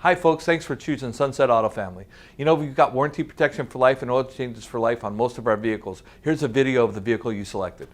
Hi folks, thanks for choosing Sunset Auto Family. You know, we've got warranty protection for life and oil changes for life on most of our vehicles. Here's a video of the vehicle you selected.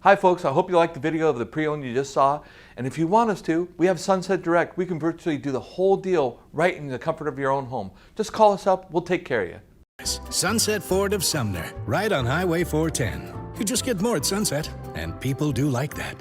Hi folks, I hope you liked the video of the pre-owned you just saw. And if you want us to, we have Sunset Direct. We can virtually do the whole deal right in the comfort of your own home. Just call us up, we'll take care of you. Sunset Ford of Sumner, right on Highway 410. You just get more at Sunset, and people do like that.